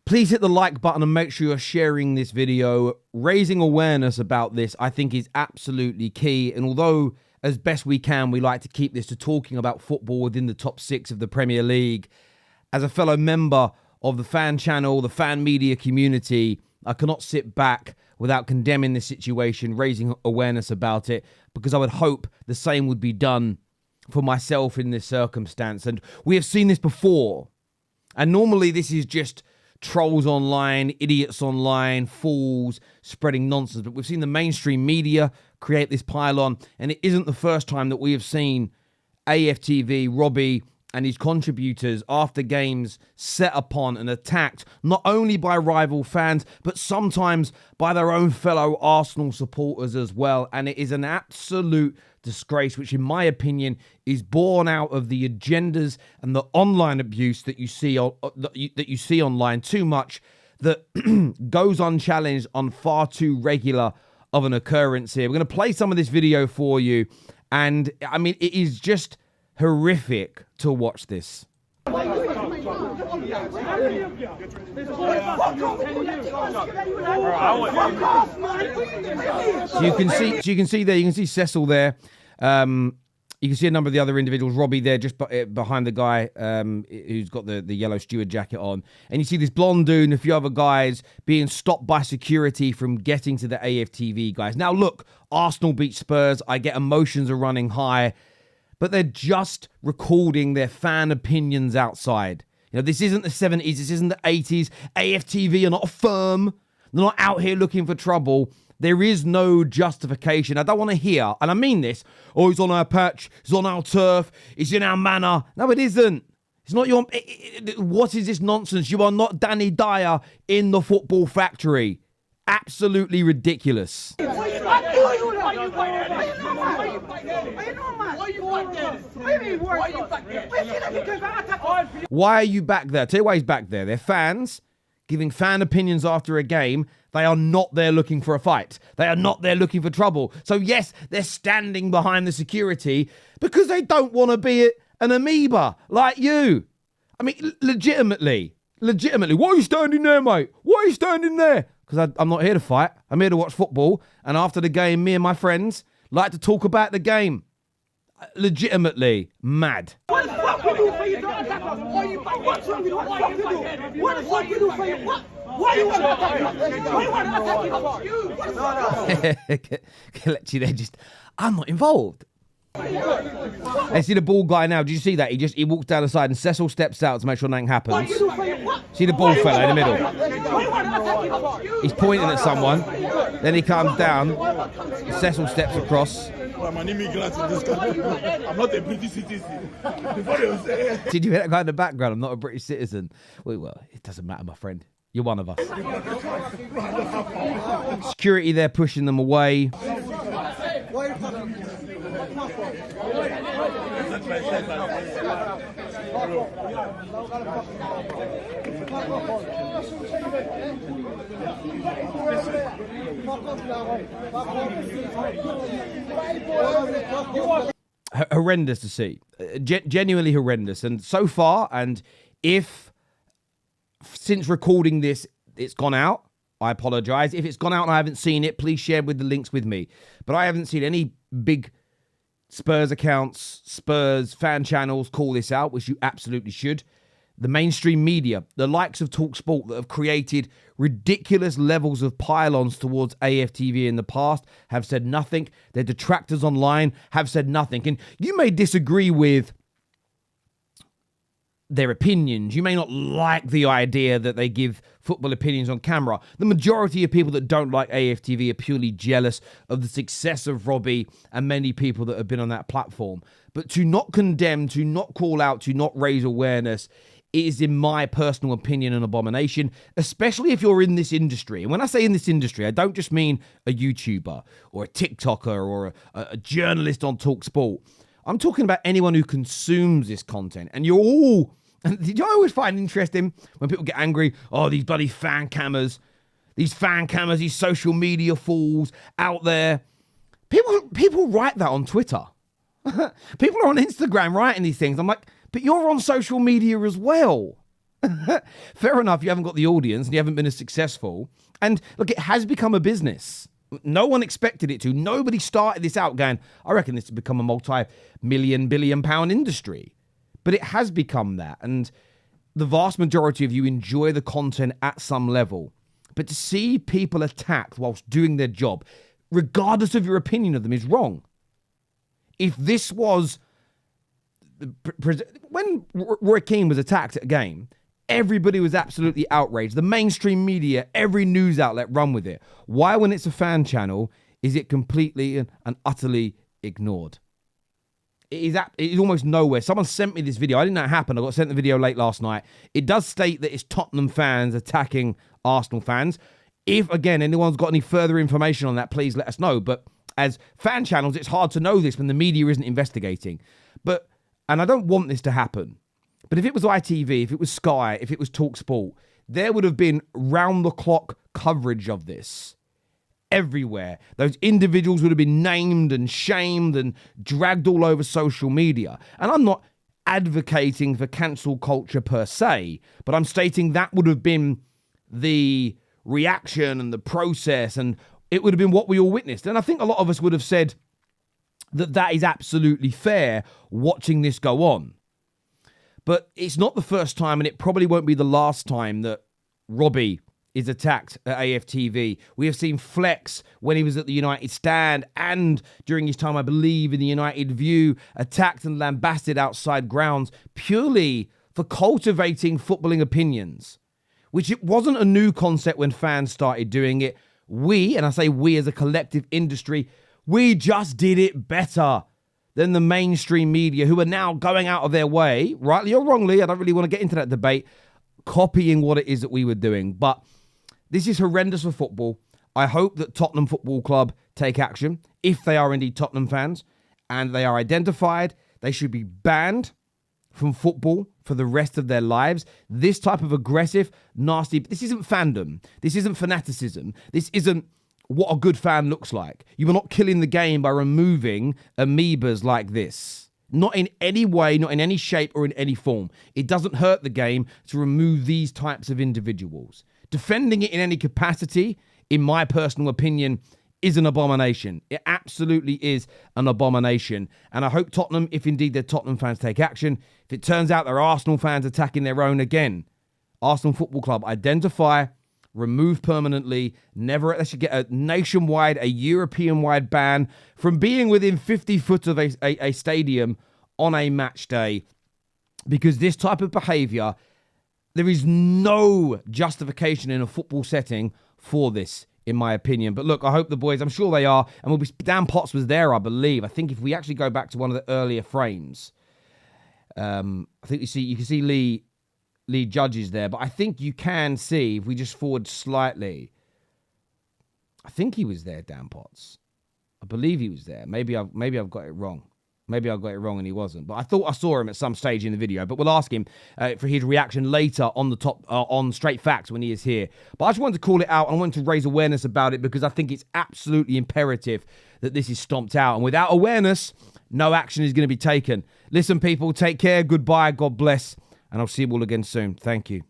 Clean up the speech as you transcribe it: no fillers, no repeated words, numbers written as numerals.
Please hit the like button and make sure you're sharing this video. Raising awareness about this, I think, is absolutely key. And although, as best we can, we like to keep this to talking about football within the top 6 of the Premier League, as a fellow member of the fan channel, the fan media community, I cannot sit back without condemning this situation, raising awareness about it, because I would hope the same would be done for myself in this circumstance. And we have seen this before. And normally this is just trolls online, idiots online, fools spreading nonsense. But we've seen the mainstream media create this pylon, and it isn't the first time that we have seen AFTV, Robbie, and his contributors after games set upon and attacked not only by rival fans, but sometimes by their own fellow Arsenal supporters as well. And it is an absolute disgrace, which in my opinion is born out of the agendas and the online abuse that you see online too much, that goes unchallenged on far too regular of an occurrence here. We're going to play some of this video for you, and I mean, it is just horrific to watch this. So you can see Cecil there. You can see a number of the other individuals. Robbie there, just behind the guy who's got the yellow steward jacket on. And you see this blonde dude and a few other guys being stopped by security from getting to the AFTV guys. Now, look, Arsenal beat Spurs. I get emotions are running high. But they're just recording their fan opinions outside. You know, this isn't the 70s. This isn't the 80s. AFTV are not a firm. They're not out here looking for trouble. There is no justification. I don't want to hear, and I mean this, oh, he's on our patch, he's on our turf, he's in our manor. No, it isn't. It's not your... What is this nonsense? You are not Danny Dyer in the football factory. Absolutely ridiculous. Why are you back there? I'll tell you why he's back there. They're fans giving fan opinions after a game. They are not there looking for a fight. They are not there looking for trouble. So yes, they're standing behind the security because they don't want to be an amoeba like you. I mean, legitimately. Why are you standing there, mate? Why are you standing there? Because I'm not here to fight. I'm here to watch football. And after the game, me and my friends like to talk about the game. Legitimately mad. What the fuck we do for you to attack us? What's wrong with you? What the fuck we do for you? Why you want to attack us? Why you want to attack us? Kelechi there just, I'm not involved. I see the ball guy now. Did you see that? He walks down the side and Cecil steps out to make sure nothing happens. See the ball fella in the middle. He's pointing at someone. Then he comes down. Cecil steps across. I'm an immigrant in this country. I'm not a British citizen. Did you hear that guy in the background? I'm not a British citizen. Well, it doesn't matter, my friend. You're one of us. Security there pushing them away. Horrendous to see. Genuinely horrendous. And so far, and if since recording this, it's gone out, I apologize. If it's gone out and I haven't seen it, please share with the links with me. But I haven't seen any big Spurs accounts, Spurs fan channels call this out, which you absolutely should. The mainstream media, the likes of TalkSport that have created ridiculous levels of pylons towards AFTV in the past have said nothing. Their detractors online have said nothing. And you may disagree with their opinions. You may not like the idea that they give football opinions on camera. The majority of people that don't like AFTV are purely jealous of the success of Robbie and many people that have been on that platform. But to not condemn, to not call out, to not raise awareness is, in my personal opinion, an abomination, especially if you're in this industry. And when I say in this industry, I don't just mean a YouTuber or a TikToker or a journalist on TalkSport. I'm talking about anyone who consumes this content. And you're all... And did you always find interesting when people get angry? Oh, these bloody fan cammers, these social media fools out there. People write that on Twitter. People are on Instagram writing these things. I'm like, but you're on social media as well. Fair enough, you haven't got the audience and you haven't been as successful. And look, it has become a business. No one expected it to. Nobody started this out going, I reckon this has become a multi-million, billion-pound industry. But it has become that. And the vast majority of you enjoy the content at some level. But to see people attacked whilst doing their job, regardless of your opinion of them, is wrong. If this was... When Roy Keane was attacked at a game, everybody was absolutely outraged. The mainstream media, every news outlet run with it. Why, when it's a fan channel, is it completely and utterly ignored? It is almost nowhere. Someone sent me this video. I didn't know it happened. I got sent the video late last night. It does state that it's Tottenham fans attacking Arsenal fans. If, again, anyone's got any further information on that, please let us know. But as fan channels, it's hard to know this when the media isn't investigating. And I don't want this to happen. But if it was ITV, if it was Sky, if it was TalkSport, there would have been round-the-clock coverage of this everywhere. Those individuals would have been named and shamed and dragged all over social media. And I'm not advocating for cancel culture per se, but I'm stating that would have been the reaction and the process, and it would have been what we all witnessed. And I think a lot of us would have said that that is absolutely fair watching this go on. But it's not the first time, and it probably won't be the last time that Robbie is attacked at AFTV. We have seen Flex when he was at the United Stand and during his time, I believe, in the United View, attacked and lambasted outside grounds purely for cultivating footballing opinions, which it wasn't a new concept when fans started doing it. We, and I say we as a collective industry, we just did it better than the mainstream media, who are now going out of their way, rightly or wrongly, I don't really want to get into that debate, copying what it is that we were doing. But this is horrendous for football. I hope that Tottenham Football Club take action, if they are indeed Tottenham fans, and they are identified. They should be banned from football for the rest of their lives. This type of aggressive, nasty, this isn't fandom. This isn't fanaticism. This isn't what a good fan looks like. You are not killing the game by removing amoebas like this. Not in any way, not in any shape or in any form. It doesn't hurt the game to remove these types of individuals. Defending it in any capacity, in my personal opinion, is an abomination. It absolutely is an abomination. And I hope Tottenham, if indeed they're Tottenham fans, take action. If it turns out they're Arsenal fans attacking their own again, Arsenal Football Club, identify, remove permanently, never. They should get a nationwide, a European-wide ban from being within 50 foot of a stadium on a match day, because this type of behaviour, there is no justification in a football setting for this, in my opinion. But look, I hope the boys, I'm sure they are, and we'll be. Dan Potts was there, I believe. I think if we actually go back to one of the earlier frames, I think you can see Lee Judges there, but I think you can see, if we just forward slightly, I think he was there, Dan Potts. I believe he was there. Maybe I've got it wrong. Maybe I got it wrong and he wasn't. But I thought I saw him at some stage in the video. But we'll ask him for his reaction later on the top on Straight Facts when he is here. But I just wanted to call it out. I wanted to raise awareness about it because I think it's absolutely imperative that this is stomped out. And without awareness, no action is going to be taken. Listen, people, take care. Goodbye. God bless. And I'll see you all again soon. Thank you.